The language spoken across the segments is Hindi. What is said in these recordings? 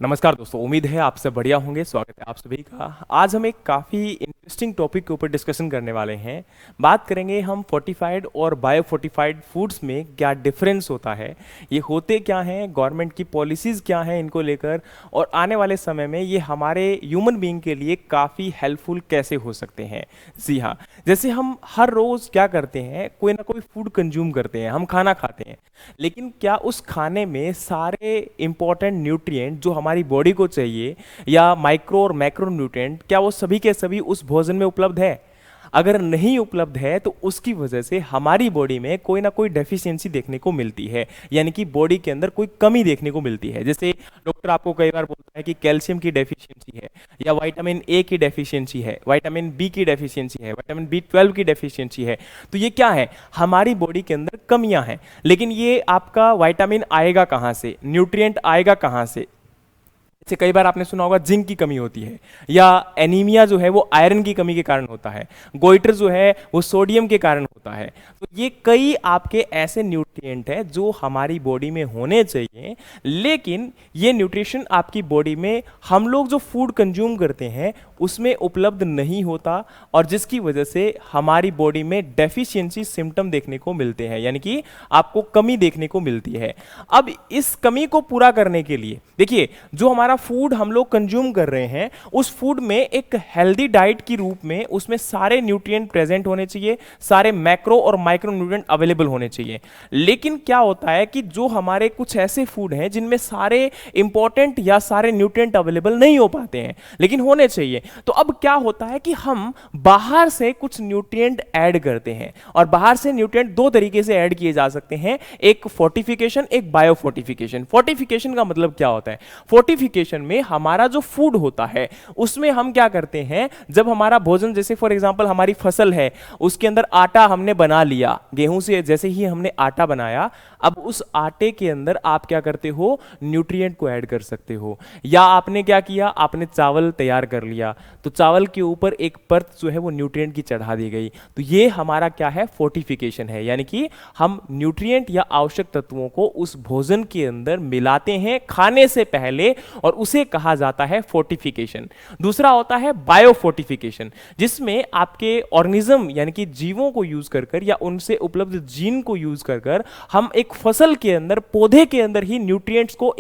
नमस्कार दोस्तों, उम्मीद है आप सब बढ़िया होंगे। स्वागत है आप सभी का। आज हम एक काफ़ी इंटरेस्टिंग टॉपिक के ऊपर डिस्कशन करने वाले हैं। बात करेंगे हम फोर्टिफाइड और बायो फोर्टिफाइड फूड्स में क्या डिफरेंस होता है, ये होते क्या हैं, गवर्नमेंट की पॉलिसीज़ क्या हैं इनको लेकर, और आने वाले समय में ये हमारे ह्यूमन बीइंग के लिए काफ़ी हेल्पफुल कैसे हो सकते हैं। जी हाँ, जैसे हम हर रोज़ क्या करते हैं, कोई ना कोई फूड कंज्यूम करते हैं, हम खाना खाते हैं, लेकिन क्या उस खाने में सारे इंपॉर्टेंट न्यूट्रिएंट जो हमारी बॉडी को चाहिए या माइक्रो और मैक्रो न्यूट्रिएंट, क्या वो सभी के सभी उस भोजन में उपलब्ध है? अगर नहीं उपलब्ध है तो उसकी वजह से हमारी बॉडी में कोई ना कोई डेफिशिएंसी देखने को मिलती है, यानी कि बॉडी के अंदर कोई कमी देखने को मिलती है। जैसे डॉक्टर आपको कई बार बोलता है कि कैल्शियम की डेफिशिएंसी है, या विटामिन ए की डेफिशिएंसी है, विटामिन बी की डेफिशिएंसी है, विटामिन B12 की डेफिशिएंसी है। तो ये क्या है, हमारी बॉडी के अंदर कमियां हैं। लेकिन ये आपका विटामिन आएगा कहाँ से, न्यूट्रिएंट आएगा कहाँ से? जैसे कई बार आपने सुना होगा जिंक की कमी होती है, या एनीमिया जो है वो आयरन की कमी के कारण होता है, गोइटर जो है वो सोडियम के कारण होता है। तो ये कई आपके ऐसे न्यूट्रिएंट हैं जो हमारी बॉडी में होने चाहिए, लेकिन ये न्यूट्रिशन आपकी बॉडी में हम लोग जो फूड कंज्यूम करते हैं उसमें उपलब्ध नहीं होता, और जिसकी वजह से हमारी बॉडी में डेफिशिएंसी सिम्टम देखने को मिलते हैं, यानी कि आपको कमी देखने को मिलती है। अब इस कमी को पूरा करने के लिए देखिए, जो हमारा फूड हम लोग कंज्यूम कर रहे हैं उस फूड में एक हेल्दी डाइट की रूप में उसमें सारे न्यूट्रिएंट प्रेजेंट होने चाहिए, सारे मैक्रो और माइक्रो न्यूट्रिएंट अवेलेबल होने चाहिए। लेकिन क्या होता है कि जो हमारे कुछ ऐसे फूड हैं जिनमें सारे इंपॉर्टेंट या सारे न्यूट्रिएंट अवेलेबल नहीं हो पाते हैं, लेकिन होने चाहिए। तो अब क्या होता है कि हम बाहर से कुछ न्यूट्रिएंट ऐड करते हैं, और बाहर से न्यूट्रिएंट दो तरीके से ऐड किए जा सकते हैं, एक फोर्टिफिकेशन, एक बायो फोर्टिफिकेशन। फोर्टिफिकेशन का मतलब क्या होता है? फोर्टिफिकेशन में हमारा जो फूड होता है उसमें हम क्या करते हैं, जब हमारा भोजन, जैसे फॉर एग्जांपल हमारी फसल है, उसके अंदर आटा हमने बना लिया, गेहूं से जैसे ही हमने आटा बनाया, अब उस आटे के अंदर आप क्या करते हो, न्यूट्रिएंट को ऐड कर सकते हो। या आपने क्या किया, आपने चावल तैयार कर लिया, तो चावल के ऊपर एक परत जो है वो न्यूट्रिएंट की चढ़ा दी गई, तो ये हमारा क्या है, फोर्टिफिकेशन है। यानी कि हम न्यूट्रिएंट या आवश्यक तत्वों को उस भोजन के अंदर मिलाते हैं खाने से पहले, और उसे कहा जाता है फोर्टिफिकेशन। दूसरा होता है बायो फोर्टिफिकेशन, जिसमें आपके ऑर्गेनिज्म यानी कि जीवों को यूज कर या उनसे उपलब्ध जीन को यूज कर हम एक फसल के अंदर, पौधे के अंदर ही न्यूट्रिएंट्स को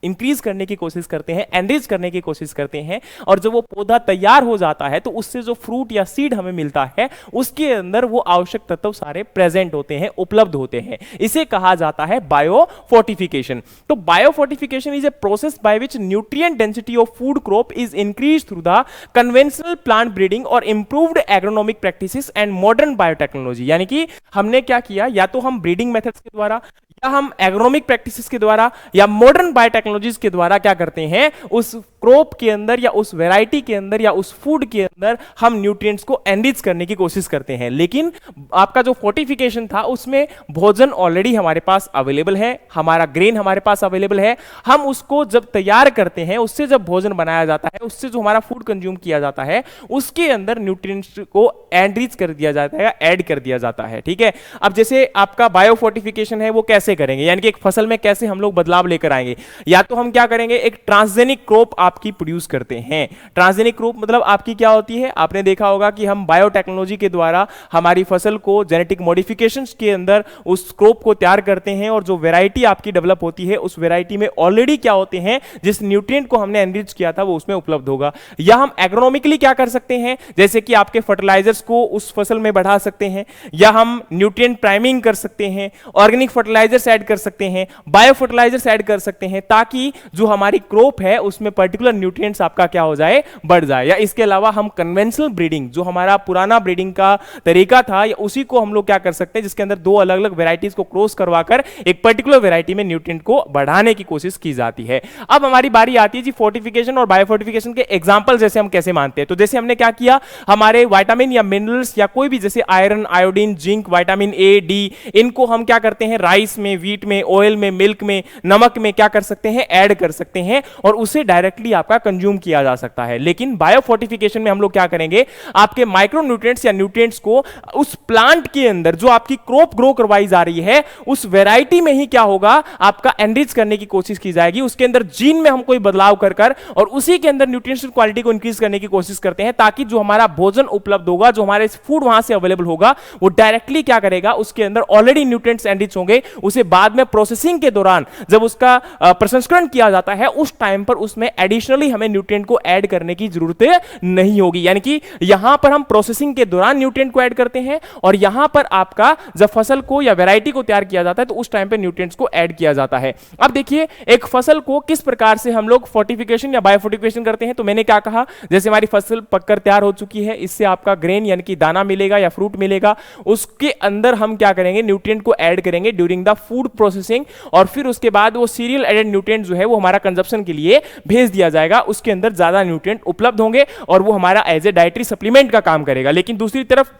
इंक्रीज करने की कोशिश करते हैं, एनरिच करने की कोशिश करते हैं, और जब वो पौधा तैयार हो जाता है तो उससे जो फ्रूट या सीड हमें मिलता है उसके अंदर वो आवश्यक तत्व सारे प्रेजेंट होते हैं, उपलब्ध होते हैं। इसे कहा जाता है बायो फोर्टिफिकेशन। तो biofortification is a process by which nutrient density of food crop is increase through the conventional plant breeding और improved agronomic practices and modern biotechnology. यानी कि हमने क्या किया, या तो हम ब्रीडिंग मेथड्स के द्वारा, या हम एग्रोनॉमिक प्रैक्टिसेस के द्वारा, या मॉडर्न बायोटेक्नोलॉजीज के द्वारा क्या करते हैं, उस क्रॉप के अंदर या उस वैरायटी के अंदर या उस फूड के अंदर हम न्यूट्रिएंट्स को एनरिच करने की कोशिश करते हैं। लेकिन आपका जो फोर्टिफिकेशन था उसमें भोजन ऑलरेडी हमारे पास अवेलेबल है, हमारा ग्रेन हमारे पास अवेलेबल है, हम उसको जब तैयार करते हैं, उससे जब भोजन बनाया जाता है, उससे जो हमारा फूड कंज्यूम किया जाता है उसके अंदर न्यूट्रिएंट्स को एनरिच कर दिया जाता है या ऐड कर दिया जाता है। ठीक है, अब जैसे आपका बायो फोर्टिफिकेशन है वो कैसे करेंगे, यानी कि एक फसल में कैसे हम लोग बदलाव लेकर आएंगे, या तो हम क्या करेंगे, एक ट्रांसजेनिक क्रॉप आपकी प्रोड्यूस करते हैं। ट्रांसजेनिक क्रॉप मतलब आपकी क्या होती है, आपने देखा होगा कि हम बायोटेक्नोलॉजी के द्वारा हमारी फसल को जेनेटिक मॉडिफिकेशंस के अंदर उस क्रॉप को तैयार करते हैं, और जो वैरायटी आपकी डेवलप होती है उस वैरायटी में ऑलरेडी क्या होते हैं, जिस न्यूट्रिएंट को हमने एनरिच किया था वो उसमें उपलब्ध होगा। या हम एग्रोनॉमिकली क्या कर सकते हैं, जैसे कि आपके फर्टिलाइजर्स को उस फसल में बढ़ा सकते हैं, या हम न्यूट्रिएंट प्राइमिंग कर सकते हैं, ऑर्गेनिक फर्टिलाइजर्स ऐड कर सकते हैं, बायो फर्टिलाइजर्स ऐड कर सकते हैं, ताकि जो हमारी क्रॉप है उसमें पर्टिकुलर न्यूट्रिएंट्स आपका क्या हो जाए, बढ़ जाए। या इसके अलावा हम कन्वेंशनल ब्रीडिंग, जो हमारा पुराना ब्रीडिंग का तरीका था, या उसी को हम लोग क्या कर सकते हैं, जिसके अंदर दो अलग अलग वैरायटीज को क्रॉस करवाकर एक पर्टिकुलर वैरायटी में न्यूट्रिएंट को बढ़ाने की कोशिश की जाती है। अब हमारी बारी आती है जी फोर्टिफिकेशन और बायोफोर्टिफिकेशन के एग्जांपल जैसे हम कैसे मानते हैं। तो जैसे हमने क्या किया, हमारे विटामिन या मिनरल्स या कोई भी, जैसे iron, iodine, zinc, vitamin A, D, इनको हम क्या करते हैं, राइस में, वीट में, ऑयल में, मिल्क में, नमक में क्या कर सकते हैं, ऐड कर सकते हैं और उसे डायरेक्टली आपका कंज्यूम किया जा सकता है। लेकिन बायोफोर्टिफिकेशन में हम लोग क्या करेंगे, आपके माइक्रो न्यूट्रिएंट्स या न्यूट्रिएंट्स को उस प्लांट के अंदर जो आपकी क्रॉप ग्रो करवाई जा रही है उस वैरायटी में ही क्या होगा, आपका एनरिच करने की कोशिश की जाएगी। उसके अंदर जीन में हम कोई बदलाव कर और उसी के अंदर न्यूट्रिएंट्स क्वालिटी को इंक्रीज करने की कोशिश करते हैं, ताकि जो हमारा भोजन उपलब्ध होगा, जो हमारे फूड वहां से अवेलेबल होगा, वो डायरेक्टली क्या करेगा, उसके अंदर ऑलरेडी न्यूट्रिएंट्स एनरिच होंगे। उसे बाद में प्रोसेसिंग के दौरान जब उसका प्रसंस्करण किया जाता है उस टाइम पर उसमें एडिशनली हमें न्यूट्रिएंट को ऐड करने की जरूरत नहीं होगी। यानी कि यहां पर हम प्रोसेसिंग के दौरान न्यूट्रिएंट को ऐड करते हैं और यहां पर आपका जब फसल को या वैरायटी को तैयार किया जाता है तो उस टाइम पे न्यूट्रिएंट्स को ऐड किया जाता है। अब देखिए एक फसल को किस प्रकार से हम लोग फोर्टिफिकेशन या बायोफोर्टिफिकेशन करते हैं। तो मैंने क्या कहा, जैसे हमारी फसल पककर तैयार हो चुकी है, इससे आपका ग्रेन यानी कि दाना मिलेगा या फ्रूट मिलेगा, उसके अंदर हम क्या करेंगे, न्यूट्रिएंट को ऐड करेंगे ड्यूरिंग द फूड प्रोसेसिंग और फिर उसके बाद वो सीरियल एडेड न्यूट्रिएंट जो है वो हमारा कंजप्शन के लिए भेज दिया जाएगा। उसके अंदर ज्यादा न्यूट्रिएंट उपलब्ध होंगे और वो हमारा एज ए डाइटरी सप्लीमेंट का काम करेगा। लेकिन दूसरी तरफ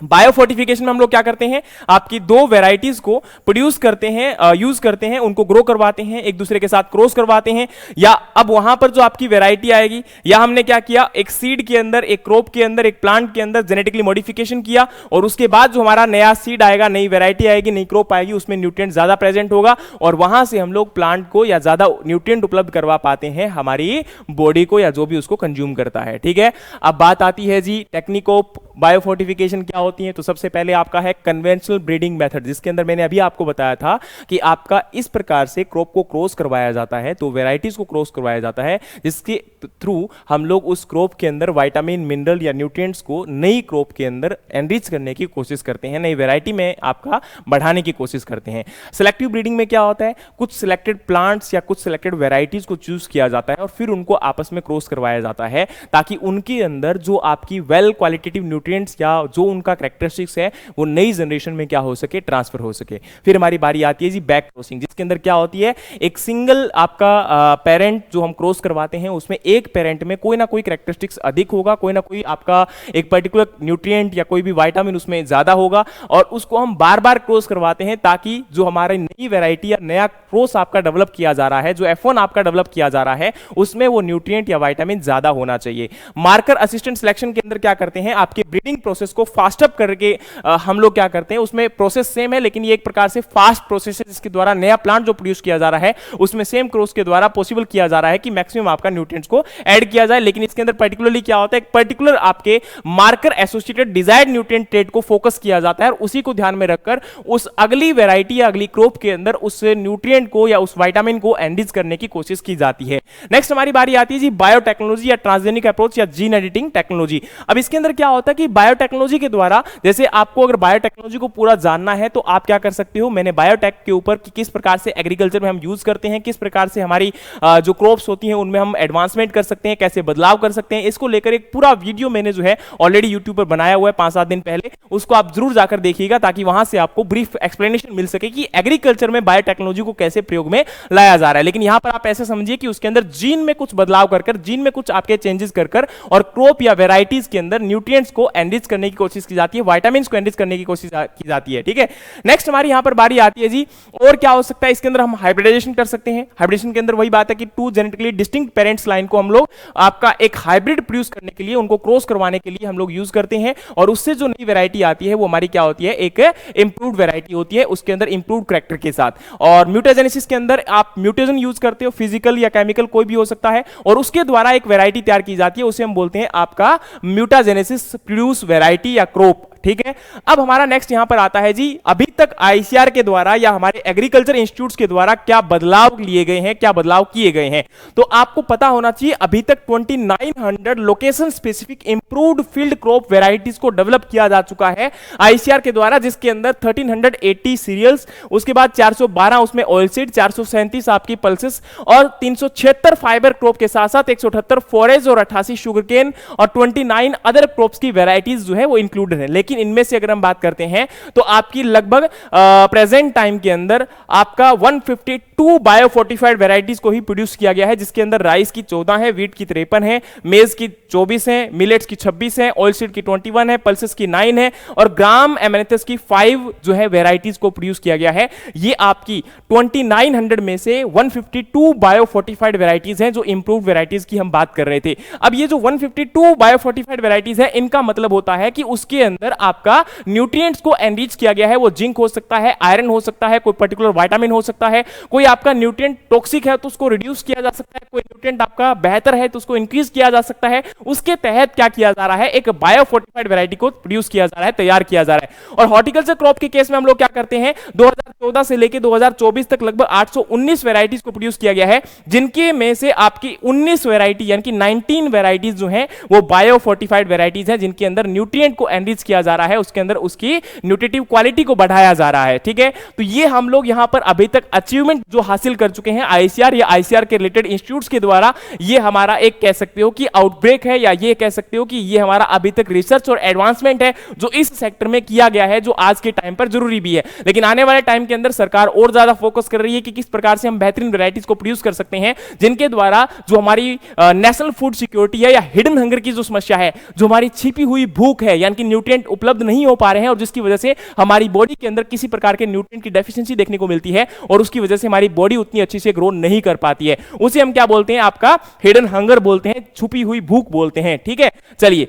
बायोफोर्टिफिकेशन में हम लोग क्या करते हैं, आपकी दो वेराइटीज को प्रोड्यूस करते हैं, यूज करते हैं, उनको ग्रो करवाते हैं, एक दूसरे के साथ क्रॉस करवाते हैं। या अब वहां पर जो आपकी वेराइटी आएगी, या हमने क्या किया, एक सीड के अंदर, एक क्रॉप के अंदर, एक प्लांट के अंदर जेनेटिकली मॉडिफिकेशन किया और उसके बाद जो हमारा नया सीड आएगा, नई वेराइटी आएगी, नई क्रॉप आएगी, उसमें न्यूट्रिएंट ज्यादा प्रेजेंट होगा और वहां से हम लोग प्लांट को या ज्यादा न्यूट्रिएंट उपलब्ध करवा पाते हैं हमारी बॉडी को या जो भी उसको कंज्यूम करता है। ठीक है, अब बात आती है जी टेक्निक ऑफ बायोफोर्टिफिकेशन क्या होती है। तो सबसे पहले आपका है कन्वेंशनल ब्रीडिंग मेथड, जिसके अंदर मैंने अभी आपको बताया था कि आपका इस प्रकार से क्रॉप को क्रॉस करवाया जाता है, तो वेराइटीज को क्रॉस करवाया जाता है, जिसके थ्रू हम लोग उस क्रॉप के अंदर विटामिन, मिनरल या न्यूट्रिएंट्स को नई क्रॉप के अंदर एनरिच करने की कोशिश करते हैं, नई वेराइटी में आपका बढ़ाने की कोशिश करते हैं। सिलेक्टिव ब्रीडिंग में क्या होता है, कुछ सिलेक्टेड प्लांट्स या कुछ सिलेक्टेड वेराइटीज को चूज किया जाता है और फिर उनको आपस में क्रॉस करवाया जाता है, ताकि उनके अंदर जो आपकी वेल क्वालिटेटिव न्यूट्रिएंट्स या जो उनका कैरेक्टरिस्टिक्स है वो नई जनरेशन में क्या हो सके, ट्रांसफर हो सके। फिर हमारी बारी आती है जी बैक क्रॉसिंग, जिसके अंदर क्या होती है, एक सिंगल आपका पेरेंट जो हम क्रॉस करवाते हैं उसमें एक पेरेंट में कोई ना कोई कैरेक्टरिस्टिक्स अधिक होगा, कोई ना कोई आपका एक पर्टिकुलर न्यूट्रिएंट या कोई भी विटामिन उसमें ज्यादा होगा और उसको हम बार बार क्रॉस करवाते हैं, ताकि जो हमारी नई वेराइटी या नया क्रॉस आपका डेवलप किया जा रहा है, जो F1 आपका डेवलप किया जा रहा है, उसमें वो न्यूट्रिएंट या विटामिन ज्यादा होना चाहिए। मार्कर असिस्टेंट सिलेक्शन के अंदर क्या करते हैं, आपके ब्रीडिंग प्रोसेस को फास्ट अप करके हम लोग क्या करते हैं, उसमें प्रोसेस सेम है लेकिन ये एक प्रकार से फास्ट प्रोसेस है, जिसके द्वारा नया प्लांट जो प्रोड्यूस किया जा रहा है उसमें सेम क्रॉस के द्वारा पॉसिबल किया जा रहा है कि मैक्सिमम आपका न्यूट्रिएंट्स को ऐड किया जाए। लेकिन इसके अंदर पर्टिकुलरली क्या होता है, एक पर्टिकुलर आपके marker associated desired nutrient trait को फोकस किया जाता है और उसी को ध्यान में रखकर उस अगली वेराइटी या अगली क्रॉप के अंदर उस न्यूट्रिएंट को या उस विटामिन को एनरिच करने की कोशिश की जाती है। नेक्स्ट हमारी बारी आती है जी बायोटेक्नोलॉजी या ट्रांसजेनिक अप्रोच या जीन एडिटिंग टेक्नोलॉजी। अब इसके अंदर क्या होता है कि बायोटेक्नोलॉजी के द्वारा, जैसे आपको अगर बायोटेक्नोलॉजी को पूरा जानना है तो आप क्या कर सकते हो, मैंने बायोटेक के ऊपर कि किस प्रकार से एग्रीकल्चर में हम यूज करते हैं, किस प्रकार से हमारी जो क्रॉप्स होती हैं उनमें हम एडवांसमेंट कर सकते हैं, कैसे बदलाव कर सकते हैं, इसको लेकर एक पूरा वीडियो मैंने जो है ऑलरेडी यूट्यूब पर बनाया हुआ है 5-7 दिन पहले, उसको आप जरूर जाकर देखिएगा ताकि वहां से आपको ब्रीफ एक्सप्लेनेशन मिल सके कि एग्रीकल्चर में बायोटेक्नोलॉजी को कैसे प्रयोग में लाया जा रहा है। लेकिन यहां पर आप ऐसे समझिए कि उसके अंदर जीन में कुछ बदलाव कर जीन में कुछ आपके चेंजेस कर और क्रॉप या वेराइटीज के अंदर न्यूट्रिएंट्स को एनरिच करने की कोशिश की जाती है, विटामिन्स को एनरिच करने की कोशिश की जाती है। ठीक है, नेक्स्ट हमारी यहां पर बारी आती है जी, और क्या हो सकता है, इसके अंदर हम हाइब्रिडाइजेशन कर सकते हैं। हाइब्रिडेशन के अंदर वही बात है कि two genetically distinct parents line को हम लोग आपका एक हाइब्रिड प्रोड्यूस करने के लिए, उनको क्रॉस करवाने के लिए हम लोग यूज करते हैं और उससे जो नई वैरायटी आती है वो हमारी क्या होती है, एक इंप्रूव्ड वैरायटी होती है, उसके अंदर इंप्रूव्ड कैरेक्टर के साथ। और म्यूटाजेनेसिस के अंदर आप म्यूटेशन यूज करते हो, फिजिकल या केमिकल कोई भी हो सकता है, और उसके द्वारा एक वैरायटी तैयार की जाती है, उसे हम बोलते हैं आपका म्यूटाजेनेसिस प्रोड्यूस वैरायटी या क्रॉप। ठीक है, अब हमारा नेक्स्ट यहां पर आता है जी, अभी तक आईसीआर के द्वारा या हमारे एग्रीकल्चर इंस्टीट्यूट्स के द्वारा क्या बदलाव लिए गए हैं, क्या बदलाव किए गए हैं। तो आपको पता होना चाहिए अभी तक 2900 location specific improved field crop varieties को डेवलप किया जा चुका है आईसीआर के द्वारा, जिसके अंदर 1380 सीरियल्स, उसके बाद 412 उसमें ऑयल सीड, 437 आपकी पल्सेस और 376 फाइबर क्रॉप के साथ साथ 178 फॉरेज और 88 शुगर केन और 29 अदर क्रॉप्स की वेराइटीज जो है वो इंक्लूडेड है। लेकिन लेकिन इनमें से अगर हम बात करते हैं तो आपकी लगभग प्रेजेंट टाइम के अंदर आपका 152 बायो फोर्टिफाइड वेराइटीज को ही प्रोड्यूस किया गया है, जिसके अंदर राइस की 14 है, व्हीट की 53 है, मेज की 24 है, मिलेट्स की 26 है, ऑयलसीड की 21 है, पल्सेस की 9 है और ग्राम एमेनेथिस की 5 जो है वेराइटीज को प्रोड्यूस किया गया है। ये आपकी 2900 में से 152 बायो फोर्टिफाइड वेराइटीज हैं जो इंप्रूव्ड वेराइटीज की हम बात कर रहे थे। अब ये जो 152 बायो फोर्टिफाइड वेराइटीज है, इनका मतलब होता है कि उसके अंदर आपका न्यूट्रिएंट्स को एनरिच किया गया है। वो जिंक हो सकता है, आयरन हो सकता है, कोई पर्टिकुलर विटामिन हो सकता है, कोई आपका न्यूट्रिएंट टॉक्सिक है तो उसको रिड्यूस किया जा सकता है, कोई न्यूट्रिएंट आपका बेहतर है तो उसको इंक्रीज किया जा सकता है। उसके तहत क्या किया जा रहा है, एक बायो फोर्टिफाइड वैरायटी को प्रोड्यूस किया जा रहा है, तैयार किया जा रहा है। और हॉर्टिकल्चर क्रॉप के केस में हम लोग क्या करते हैं, 2014 से लेकर 2024 तक लगभग 819 वेराइटीज को प्रोड्यूस किया गया है, जिनके में से आपकी 19 वेराइटी यानी कि 19 वेराइटीज जो हैं वो बायो फोर्टिफाइड वेराइटीज हैं, जिनके अंदर न्यूट्रिएंट को एनरिच किया जा रहा है, उसके अंदर उसकी न्यूट्रिटिव क्वालिटी को बढ़ाया जा रहा है। ठीक है, तो ये हम लोग यहां पर अभी तक अचीवमेंट जो हासिल कर चुके हैं आईसीआर या आईसीआर के रिलेटेड इंस्टीट्यूट्स के द्वारा, ये हमारा एक कह सकते हो कि आउटब्रेक है, या ये कह सकते हो कि ये हमारा अभी तक रिसर्च और एडवांसमेंट है जो इस सेक्टर में किया गया है, जो आज के टाइम पर जरूरी भी है। लेकिन आने वाले टाइम के अंदर सरकार और ज्यादा फोकस कर रही है कि किस प्रकार से हम बेहतरीन वैरायटीज को प्रोड्यूस कर सकते हैं, जिनके द्वारा जो हमारी नेशनल फूड सिक्योरिटी है या हिडन हंगर की जो समस्या है, जो हमारी छिपी हुई भूख है, यानी कि न्यूट्रिएंट उपलब्ध नहीं हो पा रहे हैं और जिसकी वजह से हमारी बॉडी के अंदर किसी प्रकार के न्यूट्रिएंट की डेफिशिएंसी देखने को मिलती है और उसकी वजह से हमारी बॉडी उतनी अच्छी से ग्रो नहीं कर पाती है, उसे हम क्या बोलते हैं, आपका हिडन हंगर बोलते हैं, छुपी हुई भूख बोलते हैं। ठीक है, चलिए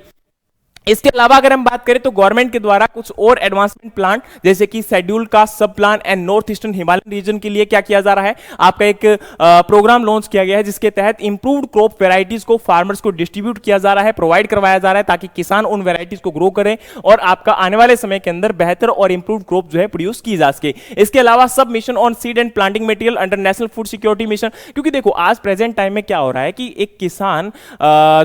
इसके अलावा अगर हम बात करें तो गवर्नमेंट के द्वारा कुछ और एडवांसमेंट प्लान जैसे कि शेड्यूल का सब plan and north eastern Himalayan region के लिए क्या किया जा रहा है, आपका एक प्रोग्राम लॉन्च किया गया है जिसके तहत इंप्रूव्ड क्रॉप वेराइटीज को फार्मर्स को डिस्ट्रीब्यूट किया जा रहा है, प्रोवाइड करवाया जा रहा है, ताकि किसान उन वेराइटीज को ग्रो करें और आपका आने वाले समय के अंदर बेहतर और इंप्रूव्ड क्रॉप जो है प्रोड्यूस की जा सके। इसके अलावा सब mission on seed and planting material under national food security mission, क्योंकि देखो आज प्रेजेंट टाइम में क्या हो रहा है कि एक किसान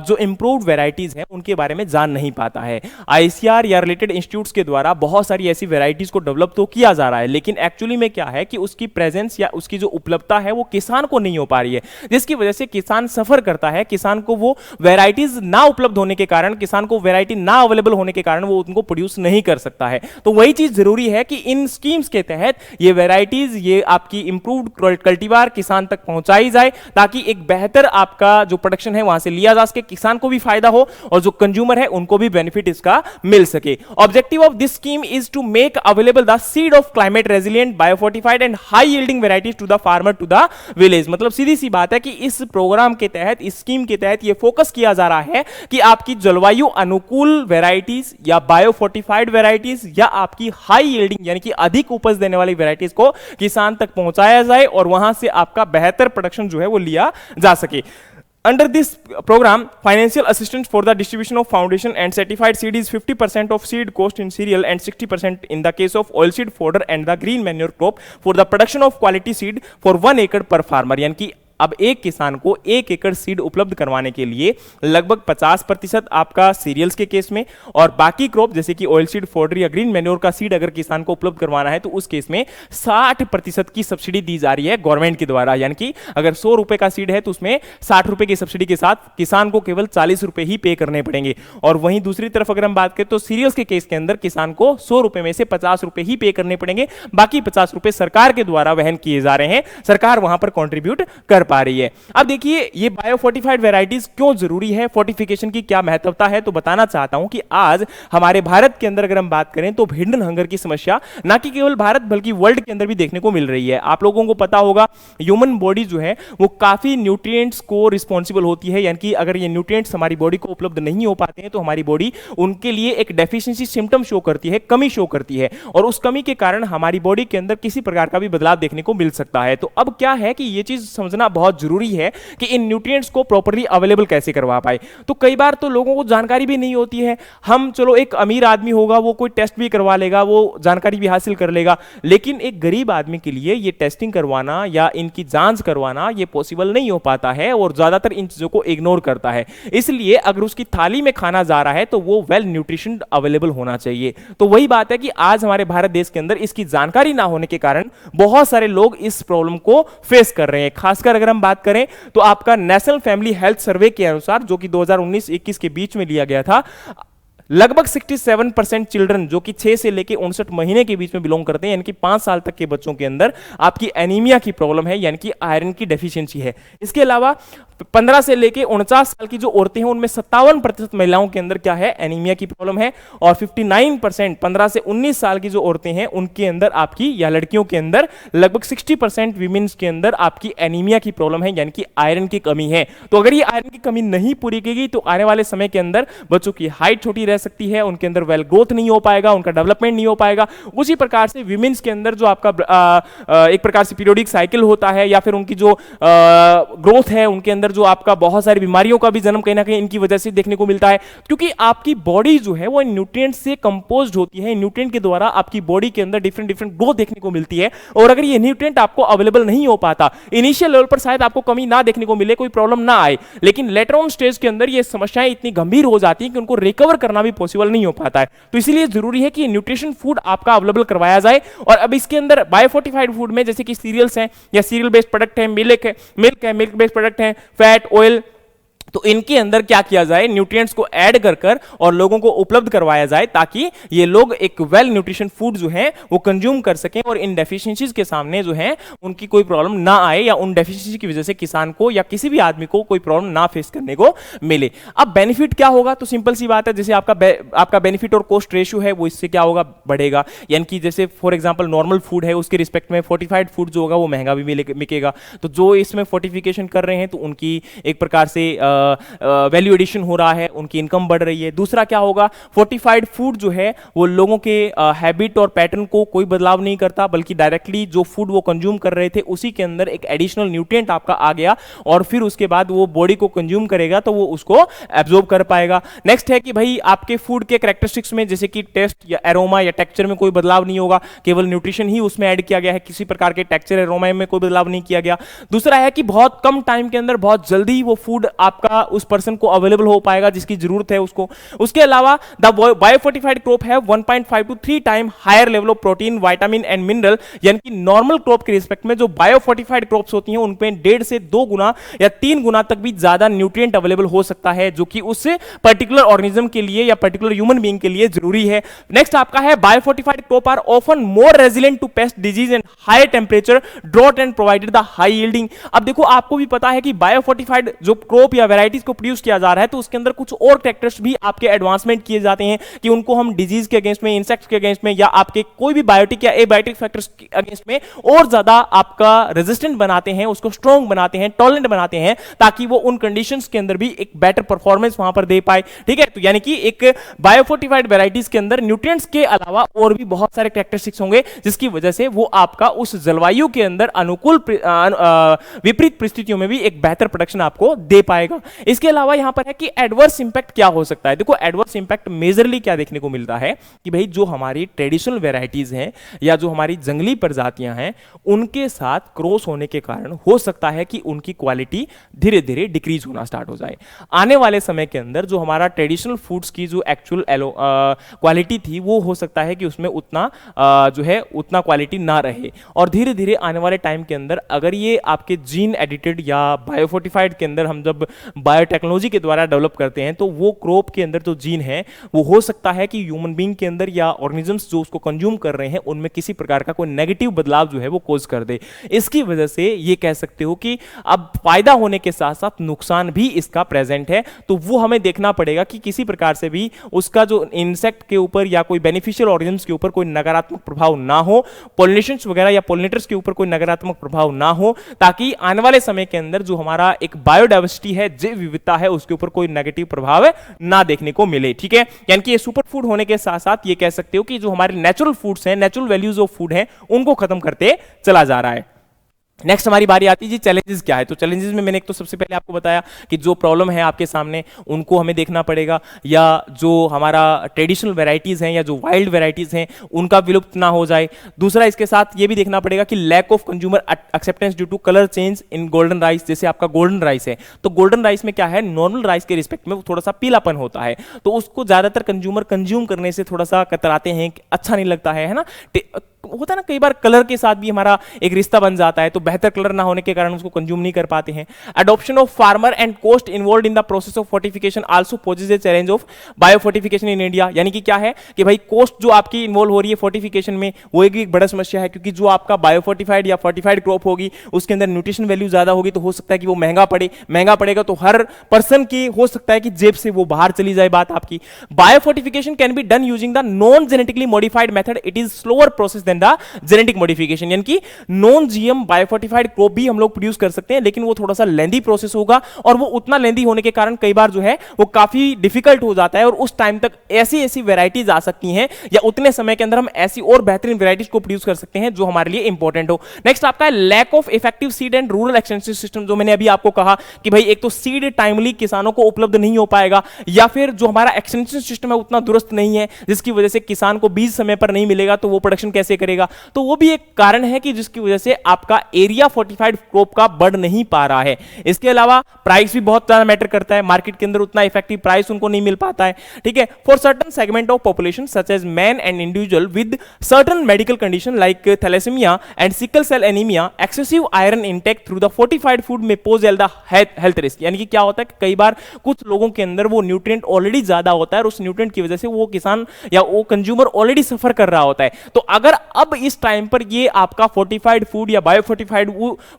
जो इंप्रूव्ड वेराइटीज है उनके बारे में जान नहीं पाता है। आईसीआर या रिलेटेड इंस्टीट्यूट्स के द्वारा बहुत सारी ऐसी वेराइटीज को डेवलप तो किया जा रहा है, लेकिन एक्चुअली में क्या है कि उसकी प्रेजेंस या उसकी जो उपलब्धता है वो किसान को नहीं हो पा रही है, जिसकी वजह से किसान सफर करता है। किसान को वो वेराइटीज ना उपलब्ध होने के कारण, किसान को वेराइटी ना अवेलेबल होने के कारण वो उनको प्रोड्यूस नहीं कर सकता है। तो वही चीज जरूरी है कि इन स्कीम्स के तहत ये वेराइटीज, ये आपकी इंप्रूव्ड कल्टीवार किसान तक पहुंचाई जाए, ताकि एक बेहतर आपका जो प्रोडक्शन है वहां से लिया जा सके, किसान को भी फायदा हो और जो कंज्यूमर है उनको भी बेनिफिट इसका मिल सके। Objective of this scheme is to make available the seed of climate resilient biofortified and high yielding varieties to the farmer to the village. मतलब सीधी सी बात है कि इस प्रोग्राम के तहत, इस स्कीम के तहत ये फोकस किया जा रहा है कि आपकी जलवायु अनुकूल वेराइटीज या बायोफोर्टिफाइड वेराइटीज या आपकी हाई यील्डिंग यानी कि अधिक उपज देने वाली वेराइटीज को किसान तक पहुंचाया जाए और वहां से आपका बेहतर प्रोडक्शन जो है वो लिया जा सके। Under this program, financial assistance for the distribution of foundation and certified seed is 50% of seed cost in cereal and 60% in the case of oilseed fodder and the green manure crop for the production of quality seed for 1 acre per farmer। यानी कि अब एक किसान को 1 एकड़ सीड उपलब्ध करवाने के लिए लगभग 50% आपका सीरियल्स के केस में और बाकी क्रॉप जैसे कि ऑयल सीड, फोडर या ग्रीन मैन्योर का सीड अगर किसान को उपलब्ध करवाना है तो उस केस में 60% की सब्सिडी दी जा रही है गवर्नमेंट के द्वारा। यानी कि अगर 100 रुपए का सीड है तो उसमें 60 रुपए की सब्सिडी के साथ किसान को केवल 40 रुपए ही पे करने पड़ेंगे। और वहीं दूसरी तरफ अगर हम बात करें तो सीरियल्स के केस के अंदर किसान को 100 रुपए में से 50 रुपए ही पे करने पड़ेंगे, बाकी 50 रुपए सरकार के द्वारा वहन किए जा रहे हैं, सरकार वहां पर कॉन्ट्रीब्यूट कर पा रही है। अब देखिए ये बायोफोर्टिफाइड वैरायटीज क्यों जरूरी है, फोर्टिफिकेशन की क्या महत्वता है, तो बताना चाहता हूं कि आज हमारे भारत के अंदर अगर हम बात करें तो हिडन हंगर की समस्या ना कि केवल भारत बल्कि वर्ल्ड के अंदर भी देखने को मिल रही है। आप लोगों को पता होगा ह्यूमन बॉडी जो है वो काफी न्यूट्रिएंट्स को रिस्पॉन्सिबल होती है, यानी कि अगर ये न्यूट्रिएंट्स हमारी बॉडी को उपलब्ध नहीं हो पाते हैं तो हमारी बॉडी उनके लिए एक डेफिशिएंसी सिम्टम शो करती है, कमी शो करती है और उस कमी के कारण हमारी बॉडी के अंदर किसी प्रकार का भी बदलाव देखने को मिल सकता है। तो अब क्या है कि ये चीज समझना बहुत जरूरी है कि इन न्यूट्रिएंट्स को प्रॉपर्ली अवेलेबल कैसे करवा पाए। तो कई बार तो लोगों को जानकारी भी नहीं होती है, हम चलो एक अमीर आदमी होगा वो कोई टेस्ट भी करवा लेगा, वो जानकारी भी हासिल कर लेगा, लेकिन एक गरीब आदमी के लिए ये टेस्टिंग करवाना या इनकी जांच करवाना ये पॉसिबल नहीं हो पाता है और ज्यादातर इन चीजों को इग्नोर करता है। इसलिए अगर उसकी थाली में खाना जा रहा है तो वो वेल न्यूट्रिशन अवेलेबल होना चाहिए। तो वही बात है कि आज हमारे भारत देश के अंदर इसकी जानकारी ना होने के कारण बहुत सारे लोग इस प्रॉब्लम को फेस कर रहे हैं। खासकर अगर हम बात करें तो आपका नेशनल फैमिली हेल्थ सर्वे के अनुसार जो कि 2019-21 के बीच में लिया गया था, लगभग 67% चिल्ड्रन जो कि 6 से लेके 59 महीने के बीच में बिलोंग करते हैं, यानी कि 5 साल तक के बच्चों के अंदर आपकी एनीमिया की प्रॉब्लम है, यानी कि आयरन की डेफिशिएंसी है। इसके अलावा 15 से लेके 49 साल की जो औरतें हैं उनमें 57% महिलाओं के अंदर क्या है, एनीमिया की प्रॉब्लम है। और 59% 15 से 19 साल की जो औरतें हैं उनके अंदर आपकी, या लड़कियों के अंदर लगभग 60% वीमेंस के अंदर आपकी एनीमिया की प्रॉब्लम है, यानी कि आयरन की कमी है। तो अगर ये आयरन की कमी नहीं पूरी की गई तो आने वाले समय के अंदर बच्चों की हाइट छोटी रह सकती है, उनके अंदर वेल ग्रोथ नहीं हो पाएगा, उनका डेवलपमेंट नहीं हो पाएगा। उसी प्रकार से वीमेंस के अंदर जो आपका एक प्रकार से पीरियोडिक साइकिल होता है, या फिर उनकी जो ग्रोथ है, उनके अंदर जो आपका बहुत सारी बीमारियों का भी जन्म कहीं ना कहीं इनकी वजह से देखने को मिलता है, क्योंकि आपकी बॉडी जो है वो न्यूट्रिएंट से कंपोज्ड होती है। न्यूट्रिएंट के द्वारा आपकी बॉडी के अंदर डिफरेंट डिफरेंट ग्रोथ देखने को मिलती है, और अगर ये न्यूट्रिएंट आपको अवेलेबल नहीं हो पाता, इनिशियल लेवल पर शायद आपको कमी ना देखने को मिले, कोई प्रॉब्लम ना आए, लेकिन लेटर ऑन स्टेज के अंदर ये समस्याएं इतनी गंभीर हो जाती हैं कि उनको रिकवर करना भी पॉसिबल नहीं हो पाता है। तो इसलिए जरूरी है कि न्यूट्रिशन फूड आपका अवेलेबल करवाया जाए। और अब इसके अंदर बायोफोर्टिफाइड फूड में जैसे कि सीरियल्स हैं, या सीरियल बेस्ड प्रोडक्ट है, मिल्क बेस्ड प्रोडक्ट है, फैट, ऑयल, तो इनके अंदर क्या किया जाए, न्यूट्रिएंट्स को ऐड कर और लोगों को उपलब्ध करवाया जाए, ताकि ये लोग एक वेल न्यूट्रिशन फूड जो है वो कंज्यूम कर सकें, और इन डेफिशिएंसीज के सामने जो है उनकी कोई प्रॉब्लम ना आए, या उन डेफिशिएंसी की वजह से किसान को या किसी भी आदमी को कोई प्रॉब्लम ना फेस करने को मिले। अब बेनिफिट क्या होगा, तो सिंपल सी बात है, जैसे आपका बेनिफिट और कॉस्ट रेशियो है वो इससे क्या होगा, बढ़ेगा। यानी कि जैसे फॉर एग्जाम्पल नॉर्मल फूड है उसके रिस्पेक्ट में फोर्टिफाइड फूड जो होगा वो महंगा भी मिलेगा। तो जो इसमें फोर्टिफिकेशन कर रहे हैं तो उनकी एक प्रकार से वैल्यू एडिशन हो रहा है, उनकी इनकम बढ़ रही है। दूसरा क्या होगा, फोर्टिफाइड फूड जो है वो लोगों के हैबिट और पैटर्न को कोई बदलाव नहीं करता, बल्कि डायरेक्टली जो फूड वो कंज्यूम कर रहे थे उसी के अंदर एक एडिशनल न्यूट्रिएंट आपका आ गया, और फिर उसके बाद वो बॉडी को कंज्यूम करेगा तो वो उसको एब्जॉर्ब कर पाएगा। नेक्स्ट है कि भाई आपके फूड के कैरेक्टरिस्टिक्स में जैसे कि टेस्ट या एरोमा या टेक्सचर में कोई बदलाव नहीं होगा, केवल न्यूट्रिशन ही उसमें ऐड किया गया है, किसी प्रकार के टेक्सचर एरोमा में कोई बदलाव नहीं किया गया। दूसरा है कि बहुत कम टाइम के अंदर बहुत जल्दी वो फूड आपका उस पर्सन को अवेलेबल हो पाएगा जिसकी जरूरत है उसको। उसके अलावा द बायोफोर्टिफाइड क्रॉप है 1.5 to 3 time higher level of protein, vitamin and mineral, यानी कि नॉर्मल क्रॉप के रिस्पेक्ट में जो बायोफोर्टिफाइड क्रॉप्स होती हैं उनमें 1.5 से 2 गुना या 3 गुना तक भी ज्यादा न्यूट्रिएंट अवेलेबल हो सकता है, जो कि उस पर्टिकुलर ऑर्गेनिज्म के लिए या पर्टिकुलर ह्यूमन बीइंग के लिए जरूरी है। नेक्स्ट आपका है biofortified crop are often more resilient to pest disease and high temperature drought and provided the high yielding. अब देखो आपको भी पता है कि बायोफोर्टिफाइड जो क्रॉप या वैरायटीज को प्रोड्यूस किया जा रहा है तो उसके अंदर कुछ और फैक्टर्स भी आपके एडवांसमेंट किए जाते हैं कि उनको हम डिजीज के अगेंस्ट में, इंसेक्ट्स के अगेंस्ट में, या आपके कोई भी बायोटिक या एबायोटिक फैक्टर्स के अगेंस्ट में और ज्यादा आपका रेजिस्टेंट बनाते हैं, उसको स्ट्रॉन्ग बनाते हैं, टॉलरेंट बनाते हैं, ताकि वो उन कंडीशंस के अंदर भी एक बेटर परफॉर्मेंस वहां पर दे पाए। ठीक है, तो यानी कि एक बायोफोर्टिफाइड वैरायटीज के अंदर न्यूट्रिएंट्स के अलावा और भी बहुत सारे कैरेक्टरिस्टिक्स होंगे जिसकी वजह से वो आपका उस जलवायु के अंदर अनुकूल विपरीत परिस्थितियों में भी एक बेहतर प्रोडक्शन आपको दे पाएगा। इसके अलावा यहां पर है कि एडवर्स इंपैक्ट क्या हो सकता है। देखो एडवर्स इंपैक्ट मेजरली क्या देखने को मिलता है कि भाई जो हमारी ट्रेडिशनल वेराइटीज हैं या जो हमारी जंगली प्रजातियां हैं उनके साथ क्रॉस होने के कारण हो सकता है कि उनकी क्वालिटी धीरे धीरे डिक्रीज होना स्टार्ट हो जाए। आने वाले समय के अंदर जो हमारा ट्रेडिशनल फूड्स की जो एक्चुअल क्वालिटी थी वो हो सकता है कि उसमें उतना जो है उतना क्वालिटी ना रहे, और धीरे धीरे आने वाले टाइम के अंदर अगर ये आपके जीन एडिटेड या बायोफोर्टिफाइड के अंदर हम जब बायोटेक्नोलॉजी के द्वारा डेवलप करते हैं तो वो क्रॉप के अंदर जो जीन है वो हो सकता है कि ह्यूमन बीइंग के अंदर या ऑर्गेनिजम्स जो उसको कंज्यूम कर रहे हैं उनमें किसी प्रकार का कोई नेगेटिव बदलाव जो है वो कोज कर दे। इसकी वजह से ये कह सकते हो कि अब फायदा होने के साथ साथ नुकसान भी इसका प्रेजेंट है, तो वो हमें देखना पड़ेगा कि किसी प्रकार से भी उसका जो इंसेक्ट के ऊपर या कोई बेनिफिशियल ऑर्गेनिज्म्स के ऊपर कोई नकारात्मक प्रभाव ना हो, पॉलिनेशंस वगैरह या पॉलिनेटर्स के ऊपर कोई नकारात्मक प्रभाव ना हो, ताकि आने वाले समय के अंदर जो हमारा एक बायोडाइवर्सिटी है, जैव विविधता है, उसके ऊपर कोई नेगेटिव प्रभाव ना देखने को मिले। ठीक है, यानी कि ये सुपर फूड होने के साथ साथ ये कह सकते हो कि जो हमारे नेचुरल फूड्स हैं, नेचुरल वैल्यूज ऑफ फूड हैं, उनको खत्म करते चला जा रहा है। नेक्स्ट हमारी बारी आती है जी चैलेंजेस क्या है। तो चैलेंजेस में मैंने एक तो सबसे पहले आपको बताया कि जो प्रॉब्लम है आपके सामने उनको हमें देखना पड़ेगा, या जो हमारा ट्रेडिशनल वैरायटीज हैं या जो वाइल्ड वैरायटीज हैं उनका विलुप्त ना हो जाए। दूसरा इसके साथ ये भी देखना पड़ेगा कि lack of consumer acceptance due to colour change in golden rice. जैसे आपका गोल्डन राइस है तो गोल्डन राइस में क्या है, नॉर्मल राइस के रिस्पेक्ट में थोड़ा सा पीलापन होता है, तो उसको ज्यादातर कंज्यूमर कंज्यूम करने से थोड़ा सा कतराते हैं, अच्छा नहीं लगता है ना। होता है ना, कई बार कलर के साथ भी हमारा एक रिश्ता बन जाता है, तो बेहतर कलर ना होने के कारण उसको कंज्यूम नहीं कर पाते हैं। Adoption of farmer and cost involve in the process of fortification also poses a challenge of biofortification in India. यानी कि क्या है कि भाई कोस्ट जो आपकी इन्वॉल्व हो रही है फोर्टिफिकेशन में, वो एक बड़ा समस्या है, क्योंकि जो आपका बायो फोर्टिफाइड या फोर्टिफाइड क्रॉप होगी उसके अंदर न्यूट्रिशन वैल्यू ज्यादा होगी, तो हो सकता है कि वो महंगा पड़ेगा, तो हर पर्सन की हो सकता है कि जेब से वो बाहर चली जाए बात आपकी। Biofortification can be done using the non genetically modified method, it is slower process than the genetic modification. यानी कि non GM biofortified crop भी हम लोग प्रोड्यूस कर सकते हैं, लेकिन वो थोड़ा सा लेंदी प्रोसेस होगा, और वो उतना लेंदी होने के कारण कई बार जो है वो काफी डिफिकल्ट हो जाता है, और उस टाइम तक ऐसी ऐसी वेराइटीज आ सकती हैं, या उतने समय के अंदर हम ऐसी और बेहतरीन वेराइटीज को प्रोड्यूस कर सकते हैं जो हमारे लिए इंपॉर्टेंट हो। नेक्स्ट आपका है lack of effective seed and rural extension system. जो मैंने अभी आपको कहा कि भाई एक तो सीड टाइमली किसानों को उपलब्ध नहीं हो पाएगा, या फिर जो हमारा एक्सटेंशन सिस्टम है उतना दुरुस्त नहीं है, जिसकी वजह से किसान को बीज समय पर नहीं मिलेगा, तो वो प्रोडक्शन कैसे करेगा। तो वो भी एक कारण है कि जिसकी वजह से आपका एरिया फोर्टिफाइड क्रॉप का बढ़ नहीं पा रहा है। इसके अलावा प्राइस भी बहुत ज्यादा मैटर करता है, मार्केट के अंदर उतना इफेक्टिव प्राइस उनको नहीं मिल पाता है, ठीक है। For certain segment of population such as man and individual with certain medical condition like thalassaemia and sickle cell anaemia, excessive iron intake through the fortified food may pose the health risk. यानी कि क्या होता है कि कई बार कुछ लोगों के अंदर वो न्यूट्रिएंट ऑलरेडी ज्यादा होता है, और उस न्यूट्रिएंट की वजह से वो किसान या वो कंज्यूमर ऑलरेडी सफर कर रहा होता है। तो अगर अब इस टाइम पर ये आपका फोर्टिफाइड फूड या बायो फोर्टिफाइड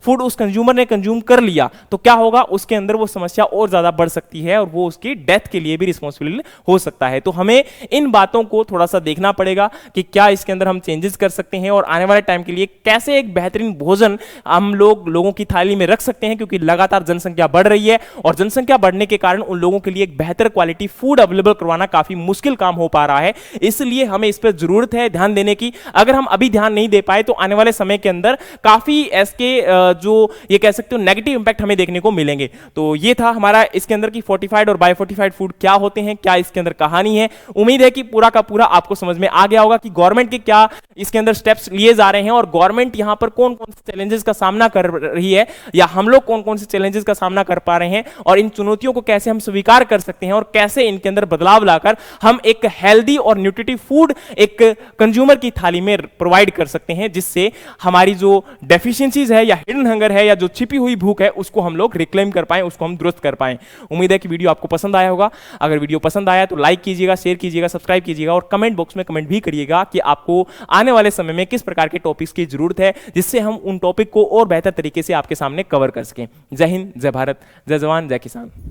फूड उस कंज्यूमर ने कंज्यूम कर लिया, तो क्या होगा, उसके अंदर वो समस्या और ज्यादा बढ़ सकती है, और वो उसकी डेथ के लिए भी रिस्पॉन्सिबल हो सकता है। तो हमें इन बातों को थोड़ा सा देखना पड़ेगा कि क्या इसके अंदर हम चेंजेस कर सकते हैं, और आने वाले टाइम के लिए कैसे एक बेहतरीन भोजन हम लोगों की थाली में रख सकते हैं, क्योंकि लगातार जनसंख्या बढ़ रही है, और जनसंख्या बढ़ने के कारण उन लोगों के लिए एक बेहतर क्वालिटी फूड अवेलेबल करवाना काफी मुश्किल काम हो पा रहा है। इसलिए हमें इस पर जरूरत है ध्यान देने की। अगर हम अभी ध्यान नहीं दे पाए तो आने वाले समय के अंदर काफी इसके जो ये कह सकते हो नेगेटिव इंपैक्ट हमें देखने को मिलेंगे। तो ये था हमारा इसके अंदर की फोर्टिफाइड और बायो फोर्टिफाइड फूड क्या होते हैं, क्या इसके अंदर कहानी है। उम्मीद है कि पूरा का पूरा आपको समझ में आ गया होगा कि गवर्नमेंट के क्या इसके अंदर स्टेप्स लिए जा रहे हैं, और गवर्नमेंट यहां पर कौन कौन से चैलेंजेस का सामना कर रही है, या हम लोग कौन कौन से चैलेंजेस का सामना कर पा रहे हैं, और इन चुनौतियों को कैसे हम स्वीकार कर सकते हैं, और कैसे इनके अंदर बदलाव लाकर हम एक हेल्दी और न्यूट्रिटिव फूड एक कंज्यूमर की थाली में प्रोवाइड कर सकते हैं, जिससे हमारी जो डेफिशिएंसीज है या हिडन हंगर है या जो छिपी हुई भूख है उसको हम लोग रिक्लेम कर पाएं, उसको हम दुरुस्त कर पाएं। उम्मीद है कि वीडियो आपको पसंद आया होगा। अगर वीडियो पसंद आया तो लाइक कीजिएगा, शेयर कीजिएगा, सब्सक्राइब कीजिएगा, और कमेंट बॉक्स में कमेंट भी करिएगा कि आपको आने वाले समय में किस प्रकार के टॉपिक्स की जरूरत है, जिससे हम उन टॉपिक को और बेहतर तरीके से आपके सामने कवर कर सकें। जय हिंद, जय भारत, जय जवान, जय किसान।